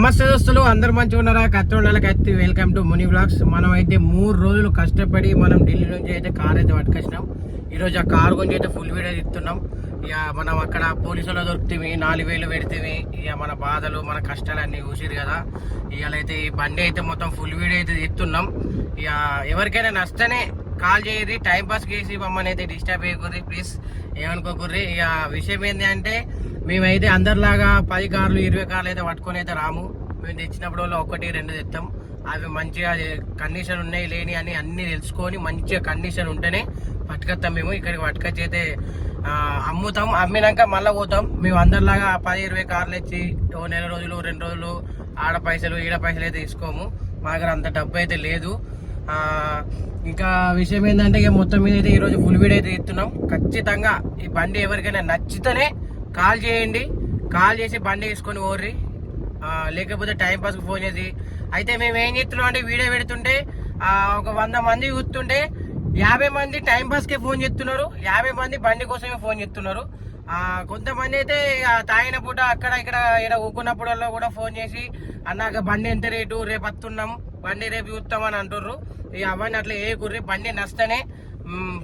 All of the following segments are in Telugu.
నమస్తే దోస్తులు, అందరు మంచిగా ఉన్నారా? కత్తి వెల్కమ్ టు ముని బ్లాగ్స్. మనం అయితే 3 రోజులు కష్టపడి మనం ఢిల్లీ నుంచి అయితే కార్ అయితే పట్టుకొచ్చినాం. ఈరోజు ఆ కార్ గురించి అయితే ఫుల్ వీడియో ఇస్తున్నాం. ఇక మనం అక్కడ పోలీసులో దొరుకుతాయి, 4,000 పెడితే ఇక మన బాధలు మన కష్టాలు అన్ని చూసిరు కదా. ఇవాళ అయితే ఈ బండి అయితే మొత్తం ఫుల్ వీడియో అయితే ఇస్తున్నాం. ఇక ఎవరికైనా నష్టనే కాల్ చేయరి, టైం పాస్ చేసి మమ్మల్ని అయితే డిస్టర్బ్ చేయకూర్రి, ప్లీజ్ ఏమనుకోకూర్రి. ఇక విషయం ఏంటి అంటే, మేమైతే అందరిలాగా 10 కార్లు 20 కార్లు అయితే పట్టుకొని అయితే రాము. మేము తెచ్చినప్పుడు 1-2 తెస్తాం. అవి మంచిగా కండిషన్ ఉన్నాయి లేని అని అన్ని తెలుసుకొని మంచిగా కండిషన్ ఉంటేనే పట్టుకొస్తాం. మేము ఇక్కడికి పట్టుకొచ్చి అయితే అమ్ముతాం. అమ్మినాక మళ్ళీ పోతాం. మేము అందరిలాగా 10-20 కార్లు తెచ్చి నెల రోజులు 2 రోజులు ఆడ పైసలు ఈడ పైసలు అయితే తీసుకోము. మా దగ్గర అంత డబ్బు అయితే లేదు. ఇంకా విషయం ఏంటంటే, ఇక మొత్తం మీద అయితే ఈరోజు ఫుల్ వీడియో అయితే ఇస్తున్నాం. ఖచ్చితంగా ఈ బండి ఎవరికైనా నచ్చితేనే కాల్ చేయండి. కాల్ చేసి బండి తీసుకొని ఓర్రి, లేకపోతే టైంపాస్కి ఫోన్ చేసి. అయితే మేము ఏం చేస్తున్నాం అంటే, వీడియో పెడుతుంటే ఒక 100 మంది చూస్తుంటే 50 మంది టైంపాస్కే ఫోన్ చేస్తున్నారు, 50 మంది బండి కోసమే ఫోన్ చేస్తున్నారు. కొంతమంది అయితే తాగిన పూట అక్కడ ఇక్కడ ఊకున్నప్పుడల్లా కూడా ఫోన్ చేసి, అన్నాక బండి ఎంత రేటు, రేపు వస్తున్నాం, బండి రేపు చూస్తామని అంటుర్రు. ఇక అవన్నీ అట్లా ఏ కుర్రి, బండి నష్టనే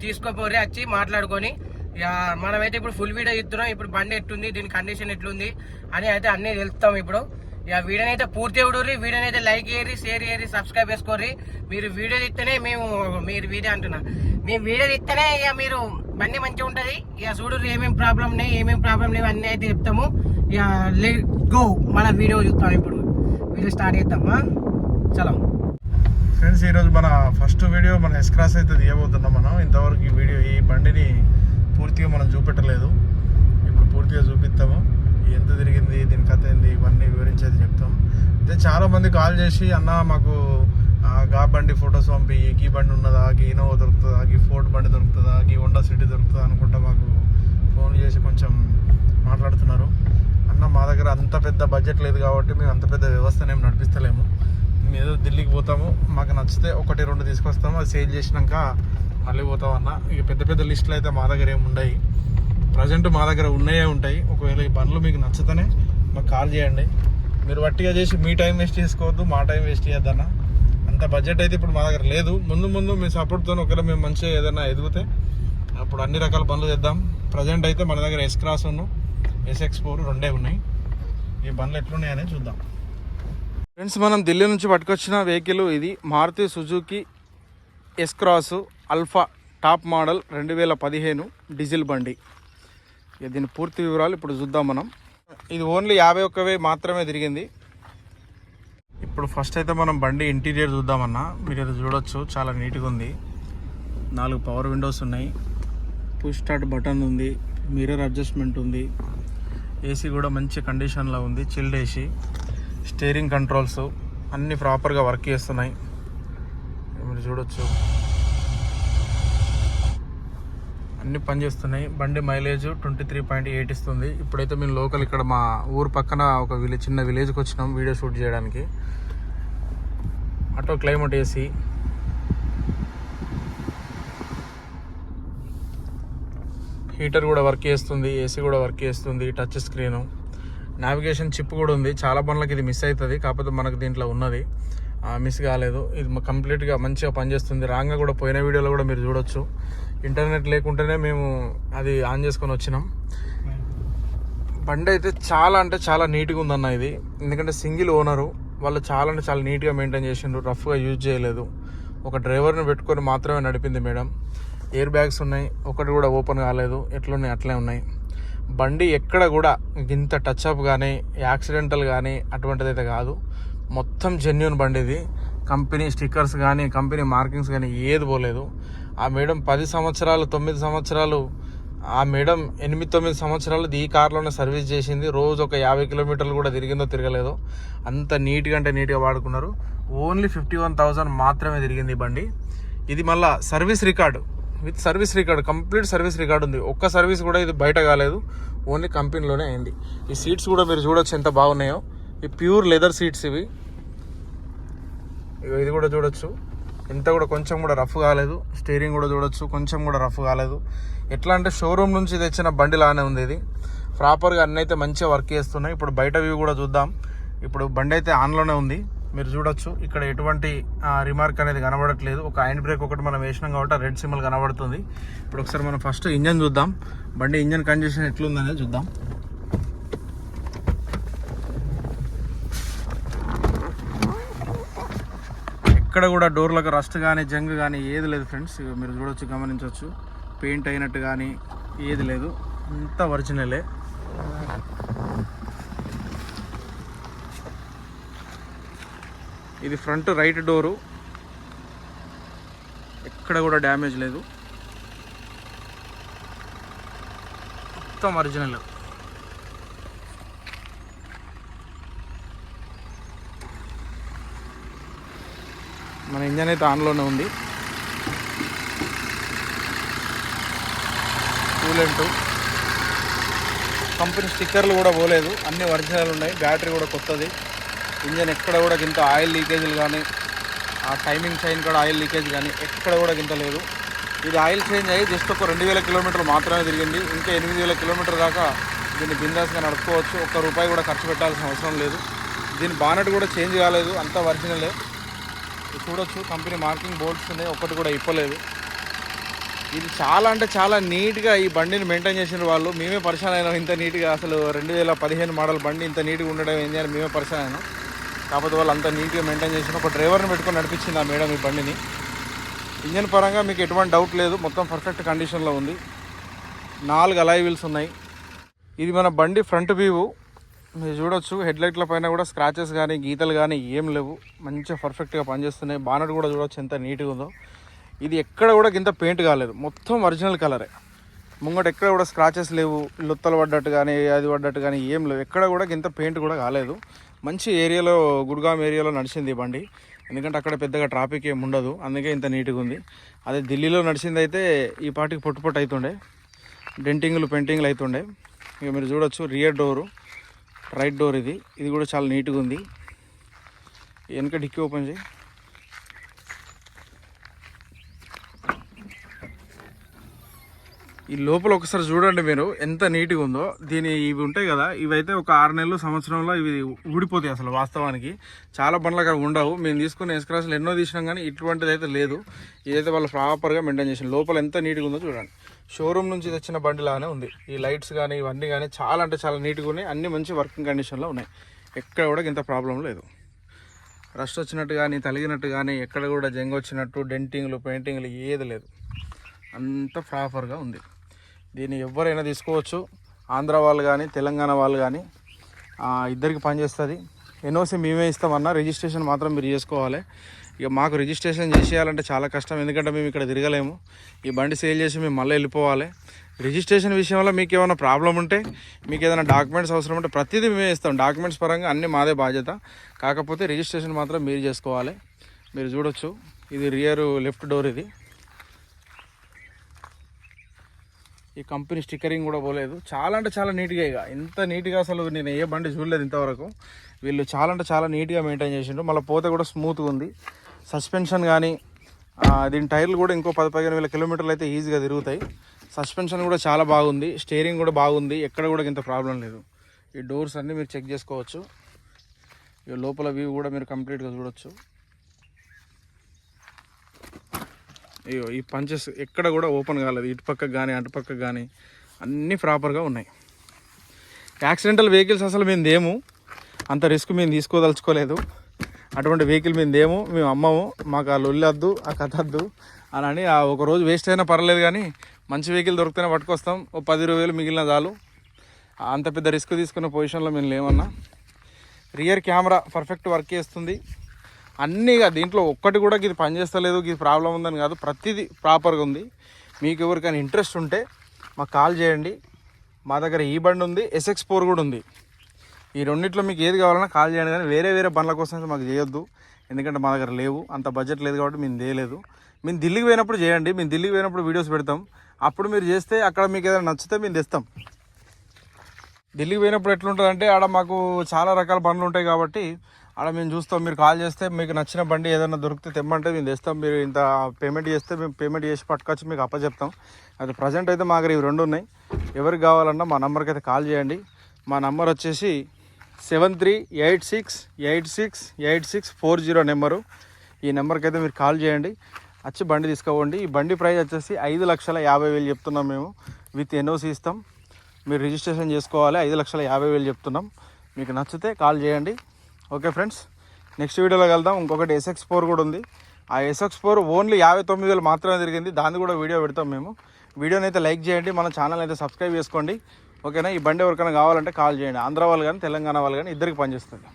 తీసుకోపోర్రి వచ్చి మాట్లాడుకొని. ఇక మనమైతే ఇప్పుడు ఫుల్ వీడియో ఇస్తున్నాం. ఇప్పుడు బండి ఎట్లుంది, దీని కండిషన్ ఎట్లుంది అని అయితే అన్నీ తెలుస్తాం ఇప్పుడు. ఇక వీడియోని అయితే పూర్తి చూడరి, వీడియోని అయితే లైక్ చేయరి, షేర్ చేయరి, సబ్స్క్రైబ్ చేసుకోర్రి. మీరు వీడియో ఇస్తేనే మేము వీడియో ఇస్తేనే ఇక మీరు బండి మంచిగా ఉంటుంది. ఇక చూడరు ఏమేమి ప్రాబ్లం ఉన్నాయి, ఏమేమి ప్రాబ్లం లేవు అన్నీ అయితే చెప్తాము. ఇక లెట్ గో, మన వీడియో చూస్తాం. ఇప్పుడు వీడియో స్టార్ట్ చేద్దామా? చలో ఫ్రెండ్స్, ఈరోజు మన ఫస్ట్ వీడియో మన ఎస్క్రాస్ అయితే తీయబోతున్నాం. మనం ఇంతవరకు ఈ వీడియో ఈ బండిని పూర్తిగా మనం చూపెట్టలేదు. ఇప్పుడు పూర్తిగా చూపిస్తాము. ఎంత తిరిగింది, దీని కథ ఏంది, ఇవన్నీ వివరించేది చెప్తాం. అయితే చాలామంది కాల్ చేసి, అన్న మాకు గా బండి ఫొటోస్ పంపి, గీ బండి ఉన్నదా, గీ ఇనోవా దొరుకుతుందా, గీ ఫోర్డ్ బండి దొరుకుతుందా, గీ హోండా సిటీ దొరుకుతుందా అనుకుంటా మాకు ఫోన్ చేసి కొంచెం మాట్లాడుతున్నారు. అన్న మా దగ్గర అంత పెద్ద బడ్జెట్ లేదు కాబట్టి మేము అంత పెద్ద వ్యవస్థను ఏం నడిపిస్తలేము. మేము ఏదో ఢిల్లీకి పోతాము, మాకు నచ్చితే 1-2 తీసుకొస్తాము, అది సేల్ చేసినాక మళ్ళీ పోతాం అన్న. ఇక పెద్ద పెద్ద లిస్టులు అయితే మా దగ్గర ఏమి ఉండవు. ప్రజెంట్ మా దగ్గర ఉన్నాయే ఉంటాయి. ఒకవేళ ఈ బండ్లు మీకు నచ్చితేనే మాకు కాల్ చేయండి. మీరు వట్టిగా చేసి మీ టైం వేస్ట్ చేసుకోవద్దు, మా టైం వేస్ట్ చేయొద్దన్న. అంత బడ్జెట్ అయితే ఇప్పుడు మా దగ్గర లేదు. ముందు మీ సపోర్ట్తో ఒకవేళ మేము మంచిగా ఏదైనా ఎదిగితే అప్పుడు అన్ని రకాల బండ్లు తెద్దాం. ప్రజెంట్ అయితే మన దగ్గర S-Cross SX4 రెండే ఉన్నాయి. ఈ బండ్లు ఎట్లున్నాయని చూద్దాం. ఫ్రెండ్స్, మనం ఢిల్లీ నుంచి పట్టుకొచ్చిన వెహికల్ ఇది Maruti Suzuki S-Cross Alpha top model 2015 diesel బండి. ఇక దీని పూర్తి వివరాలు ఇప్పుడు చూద్దాం మనం. ఇది ఓన్లీ 51,000 మాత్రమే తిరిగింది. ఇప్పుడు ఫస్ట్ అయితే మనం బండి ఇంటీరియర్ చూద్దామన్నా. మీరు ఇది చూడొచ్చు, చాలా నీట్గా ఉంది. 4 పవర్ విండోస్ ఉన్నాయి, పుష్ స్టార్ట్ బటన్ ఉంది, మిర్రర్ అడ్జస్ట్మెంట్ ఉంది, ఏసీ కూడా మంచి కండిషన్లో ఉంది, చిల్డ్ ఏసీ, స్టీరింగ్ కంట్రోల్స్ అన్నీ ప్రాపర్గా వర్క్ చేస్తున్నాయి. మీరు చూడొచ్చు, అన్నీ పనిచేస్తున్నాయి. బండి మైలేజ్ 23.8 ఇస్తుంది. ఇప్పుడైతే మేము లోకల్ ఇక్కడ మా ఊరు పక్కన ఒక చిన్న విలేజ్కి వచ్చినాం వీడియో షూట్ చేయడానికి. ఆటో క్లైమేట్ ఏసీ, హీటర్ కూడా వర్క్ చేస్తుంది, ఏసీ కూడా వర్క్ చేస్తుంది, టచ్ స్క్రీను, నావిగేషన్ చిప్ కూడా ఉంది. చాలా బండ్లకి ఇది మిస్ అవుతుంది, కాకపోతే మనకు దీంట్లో ఉన్నది, మిస్ కాలేదు. ఇది కంప్లీట్గా మంచిగా పనిచేస్తుంది. రాంగా కూడా పోయిన వీడియోలో కూడా మీరు చూడొచ్చు. ఇంటర్నెట్ లేకుంటేనే మేము అది ఆన్ చేసుకొని వచ్చినాం. బండి అయితే చాలా అంటే చాలా నీట్గా ఉందన్న ఇది. ఎందుకంటే సింగిల్ ఓనరు, వాళ్ళు చాలా అంటే చాలా నీట్గా మెయింటైన్ చేసిండ్రు, రఫ్గా యూజ్ చేయలేదు. ఒక డ్రైవర్ని పెట్టుకొని మాత్రమే నడిపింది మేడం. ఎయిర్ బ్యాగ్స్ ఉన్నాయి, ఒకటి కూడా ఓపెన్ కాలేదు, ఎట్లున్నాయి అట్లే ఉన్నాయి. బండి ఎక్కడ కూడా ఇంత టచ్అప్ కానీ యాక్సిడెంటల్ కానీ అటువంటిది అయితే కాదు. మొత్తం జెన్యూన్ బండి ఇది. కంపెనీ స్టిక్కర్స్ కానీ కంపెనీ మార్కింగ్స్ కానీ ఏది పోలేదు. ఆ మేడం 10 సంవత్సరాలు 9 సంవత్సరాలు, ఆ మేడం 8-9 సంవత్సరాలు ఈ కార్లోనే సర్వీస్ చేసింది. రోజు ఒక 50 కిలోమీటర్లు కూడా తిరిగిందో తిరగలేదో, అంత నీట్గా అంటే నీట్గా వాడుకున్నారు. ఓన్లీ 51,000 మాత్రమే తిరిగింది ఈ బండి. ఇది మళ్ళీ service record, with service record, complete service record ఉంది. ఒక్క సర్వీస్ కూడా ఇది బయట కాలేదు, ఓన్లీ కంపెనీలోనే అయింది. ఈ సీట్స్ కూడా మీరు చూడొచ్చు ఎంత బాగున్నాయో. ఈ ప్యూర్ లెదర్ సీట్స్ ఇవి. ఇది కూడా చూడొచ్చు, ఎంత కూడా కొంచెం కూడా రఫ్ కాలేదు. స్టీరింగ్ కూడా చూడొచ్చు, కొంచెం కూడా రఫ్ కాలేదు. ఎట్లా అంటే షోరూమ్ నుంచి తెచ్చిన బండి లానే ఉంది ఇది. ప్రాపర్గా అన్నీ అయితే మంచిగా వర్క్ చేస్తున్నాయి. ఇప్పుడు బయట వ్యూ కూడా చూద్దాం. ఇప్పుడు బండి అయితే ఆన్లోనే ఉంది, మీరు చూడొచ్చు. ఇక్కడ ఎటువంటి రిమార్క్ అనేది కనబడట్లేదు. ఒక హ్యాండ్ బ్రేక్ ఒకటి మనం వేసినాం కాబట్టి రెడ్ సింబల్ కనబడుతుంది. ఇప్పుడు ఒకసారి మనం ఫస్ట్ ఇంజన్ చూద్దాం, బండి ఇంజన్ కండిషన్ ఎట్లుందనేది చూద్దాం. ఎక్కడ కూడా డోర్లకు రస్ట్ కానీ జంగ్ కానీ ఏది లేదు ఫ్రెండ్స్. మీరు చూడొచ్చు, గమనించవచ్చు. పెయింట్ అయినట్టు కానీ ఏది లేదు, అంతా ఒరిజినలే. ఇది ఫ్రంట్ రైట్ డోరు, ఎక్కడ కూడా డ్యామేజ్ లేదు, మొత్తం ఒరిజినల్. మన ఇంజన్ అయితే ఆన్లోనే ఉంది. కూలెంట్ కంపెనీ స్టిక్కర్లు కూడా పోలేదు, అన్ని ఒరిజినల్ ఉన్నాయి. బ్యాటరీ కూడా కొత్తది. ఇంజన్ ఎక్కడ కూడా ఇంత ఆయిల్ లీకేజీలు కానీ, ఆ టైమింగ్ చైన్ కూడా ఆయిల్ లీకేజ్ కానీ ఎక్కడ కూడా ఇంత లేదు. ఇది ఆయిల్ చేంజ్ అయ్యి జస్ట్ ఒక 2000 కిలోమీటర్లు మాత్రమే తిరిగింది. ఇంకా 8000 కిలోమీటర్ దాకా దీన్ని బిందాస్గా నడుపుకోవచ్చు. ₹1 కూడా ఖర్చు పెట్టాల్సిన అవసరం లేదు. దీని బానెట్ కూడా చేంజ్ కాలేదు, అంతా ఒరిజినలే. చూడొచ్చు, కంపెనీ మార్కింగ్ బోర్డ్స్ ఉన్నాయి, ఒక్కటి కూడా ఇప్పలేదు. ఇది చాలా అంటే చాలా నీట్గా ఈ బండిని మెయింటైన్ చేసిన వాళ్ళు. మేమే పరిచయం అయినాం ఇంత నీట్గా. అసలు 2015 మోడల్ బండి ఇంత నీట్గా ఉండడం ఏంటి అని మేమే పరిచయం అయినాం. కాకపోతే వాళ్ళు అంత నీట్గా మెయింటైన్ చేసిన ఒక డ్రైవర్ని పెట్టుకొని నడిపించింది ఆ మేడం ఈ బండిని. ఇంజన్ పరంగా మీకు ఎటువంటి డౌట్ లేదు, మొత్తం పర్ఫెక్ట్ కండిషన్లో ఉంది. 4 అలాయ్ వీల్స్ ఉన్నాయి. ఇది మన బండి ఫ్రంట్ వ్యూ, మీరు చూడొచ్చు. హెడ్లైట్ల పైన కూడా స్క్రాచెస్ కానీ గీతలు కానీ ఏం లేవు, మంచిగా పర్ఫెక్ట్గా పనిచేస్తున్నాయి. బానెట్ కూడా చూడొచ్చు ఎంత నీట్గా ఉందో. ఇది ఎక్కడ కూడా కింద పెయింట్ కాలేదు, మొత్తం ఒరిజినల్ కలరే. ముంగట ఎక్కడ కూడా స్క్రాచెస్ లేవు, లొత్తలు పడ్డట్టు కానీ అది పడ్డట్టు కానీ ఏం లేవు. ఎక్కడ కూడా కింద పెయింట్ కూడా కాలేదు. మంచి ఏరియాలో, గుడ్గామ్ ఏరియాలో నడిచింది ఈ బండి. ఎందుకంటే అక్కడ పెద్దగా ట్రాఫిక్ ఏమి ఉండదు, అందుకే ఇంత నీట్గా ఉంది. అదే ఢిల్లీలో నడిచింది అయితే ఈ పాటికి పొట్టు అవుతుండే, డెంటింగ్లు పెయింటింగ్లు అవుతుండే. ఇక మీరు చూడొచ్చు, రియర్ డోరు రైట్ డోర్, ఇది కూడా చాలా నీట్గా ఉంది. వెనక డిక్కీ ఓపెన్ చేయి. ఈ లోపల ఒకసారి చూడండి మీరు ఎంత నీట్గా ఉందో. ఇవి ఉంటాయి కదా, ఇవైతే ఒక 6 నెలలు సంవత్సరంలో ఇవి ఊడిపోతాయి అసలు వాస్తవానికి. చాలా బండ్లు అక్కడ ఉండవు. మేము తీసుకున్న ఎస్క్రాస్లు ఎన్నో తీసినాం కానీ ఇటువంటిది అయితే లేదు. ఇదైతే వాళ్ళు ప్రాపర్గా మెయింటైన్ చేసిన. లోపల ఎంత నీట్గా ఉందో చూడండి. షోరూమ్ నుంచి తెచ్చిన బండిలానే ఉంది. ఈ లైట్స్ కానీ ఇవన్నీ కానీ చాలా అంటే చాలా నీట్గా ఉన్నాయి. అన్నీ మంచి వర్కింగ్ కండిషన్లో ఉన్నాయి. ఎక్కడ కూడా ఇంత ప్రాబ్లం లేదు. రస్ట్ వచ్చినట్టు కానీ తలిగినట్టు కానీ ఎక్కడ కూడా జంగ్ వచ్చినట్టు డెంటింగ్లు పెయింటింగ్లు ఏది లేదు, అంత ప్రాపర్గా ఉంది. దీన్ని ఎవరైనా తీసుకోవచ్చు, ఆంధ్ర వాళ్ళు కానీ తెలంగాణ వాళ్ళు కానీ ఇద్దరికి పనిచేస్తుంది. ఎన్ఓసి మేమే ఇస్తామన్నా, రిజిస్ట్రేషన్ మాత్రం మీరు చేసుకోవాలి. ఇక మాకు రిజిస్ట్రేషన్ చేసేయాలంటే చాలా కష్టం, ఎందుకంటే మేము ఇక్కడ తిరగలేము. ఈ బండి సేల్ చేసి మేము మళ్ళీ వెళ్ళిపోవాలి. రిజిస్ట్రేషన్ విషయంలో మీకు ఏమైనా ప్రాబ్లం ఉంటే, మీకు ఏదైనా డాక్యుమెంట్స్ అవసరం ఉంటే ప్రతిదీ మేమే ఇస్తాం. డాక్యుమెంట్స్ పరంగా అన్నీ మాదే బాధ్యత. కాకపోతే రిజిస్ట్రేషన్ మాత్రం మీరు చేసుకోవాలి. మీరు చూడొచ్చు, ఇది రియర్ లెఫ్ట్ డోర్. ఈ కంపెనీ స్టిక్కరింగ్ కూడా పోలేదు. చాలా అంటే చాలా నీట్గా, ఇక ఇంత నీట్గా అసలు నేను ఏ బండి చూడలేదు ఇంతవరకు. వీళ్ళు చాలా అంటే చాలా నీట్గా మెయింటైన్ చేసిండ్రు. మళ్ళీ పోతే కూడా స్మూత్గా ఉంది. సస్పెన్షన్ కానీ దీని టైర్లు కూడా ఇంకో 10-15 వేల కిలోమీటర్లు అయితే ఈజీగా తిరుగుతాయి. సస్పెన్షన్ కూడా చాలా బాగుంది. స్టీరింగ్ కూడా బాగుంది, ఎక్కడ కూడా ఇంత ప్రాబ్లం లేదు. ఈ డోర్స్ అన్నీ మీరు చెక్ చేసుకోవచ్చు. ఇక లోపల వ్యూ కూడా మీరు కంప్లీట్గా చూడొచ్చు. అయ్యో, ఈ పంచెస్ ఎక్కడ కూడా ఓపెన్ కాలేదు, ఇటు పక్కకు కానీ అటు పక్కకు కానీ అన్నీ ప్రాపర్గా ఉన్నాయి. యాక్సిడెంటల్ వెహికల్స్ అసలు మేము దేము, అంత రిస్క్ మేము తీసుకోదలుచుకోలేదు. అటువంటి వెహికల్ మేము దేము, మేము అమ్మము. మాకు ఆ లొల్లొద్దు, ఆ కథ వద్దు అని ఒక రోజు వేస్ట్ అయినా పర్లేదు, కానీ మంచి వెహికల్ దొరికితేనే పట్టుకొస్తాం. ఓ 10-20 వేలు మిగిలిన చాలు. అంత పెద్ద రిస్క్ తీసుకునే పొజిషన్లో మేము లేమన్నా. రియర్ కెమెరా పర్ఫెక్ట్ వర్క్ చేస్తుంది. అన్నీగా దీంట్లో ఒక్కటి కూడా ఇది పనిచేస్తలేదు, ఇది ప్రాబ్లం ఉందని కాదు, ప్రతిదీ ప్రాపర్గా ఉంది. మీకు ఎవరికైనా ఇంట్రెస్ట్ ఉంటే మాకు కాల్ చేయండి. మా దగ్గర ఈ బండి ఉంది, SX4 కూడా ఉంది. ఈ రెండిట్లో మీకు ఏది కావాలన్నా కాల్ చేయండి, కానీ వేరే బండ్ల కోసం మాకు చేయొద్దు. ఎందుకంటే మా దగ్గర లేవు, అంత బడ్జెట్ లేదు కాబట్టి మేము చేయలేదు. మేము ఢిల్లీకి పోయినప్పుడు చేయండి, మేము ఢిల్లీకి పోయినప్పుడు వీడియోస్ పెడతాం. అప్పుడు మీరు చేస్తే అక్కడ మీకు ఏదైనా నచ్చితే మేము తెస్తాం. ఢిల్లీకి పోయినప్పుడు ఎట్లుంటుందంటే ఆడ మాకు చాలా రకాల బండ్లు ఉంటాయి కాబట్టి ఆడ మేము చూస్తాం. మీరు కాల్ చేస్తే మీకు నచ్చిన బండి ఏదైనా దొరికితే తెమ్మంటే మేము తెస్తాం. మీరు ఇంత పేమెంట్ చేస్తే మేము పేమెంట్ చేసి పట్టుకొచ్చి మీకు అప్పచెప్తాం. అది ప్రజెంట్ అయితే మా దగ్గర ఇవి 2 ఉన్నాయి. ఎవరికి కావాలన్నా మా నెంబర్కి అయితే కాల్ చేయండి. మా నెంబర్ వచ్చేసి 7386868640 నెంబరు. ఈ నెంబర్కి అయితే మీరు కాల్ చేయండి, వచ్చి బండి తీసుకోండి. ఈ బండి ప్రైస్ వచ్చేసి 5,50,000 చెప్తున్నాం మేము. విత్ ఎన్ఓసి ఇస్తాం, మీరు రిజిస్ట్రేషన్ చేసుకోవాలి. 5,50,000 చెప్తున్నాం. మీకు నచ్చితే కాల్ చేయండి. ఓకే ఫ్రెండ్స్, నెక్స్ట్ వీడియోలో వెళ్దాం. ఇంకొకటి SX4 కూడా ఉంది. ఆ SX4 ఓన్లీ 59,000 మాత్రమే తిరిగింది. దాన్ని కూడా వీడియో పెడతాం మేము. వీడియోని అయితే లైక్ చేయండి, మన ఛానల్ అయితే సబ్స్క్రైబ్ చేసుకోండి. ఓకేనా? ఈ బండి ఎవరికైనా కావాలంటే కాల్ చేయండి. ఆంధ్ర వాళ్ళు కానీ తెలంగాణ వాళ్ళు కానీ ఇద్దరికి పనిచేస్తుంది.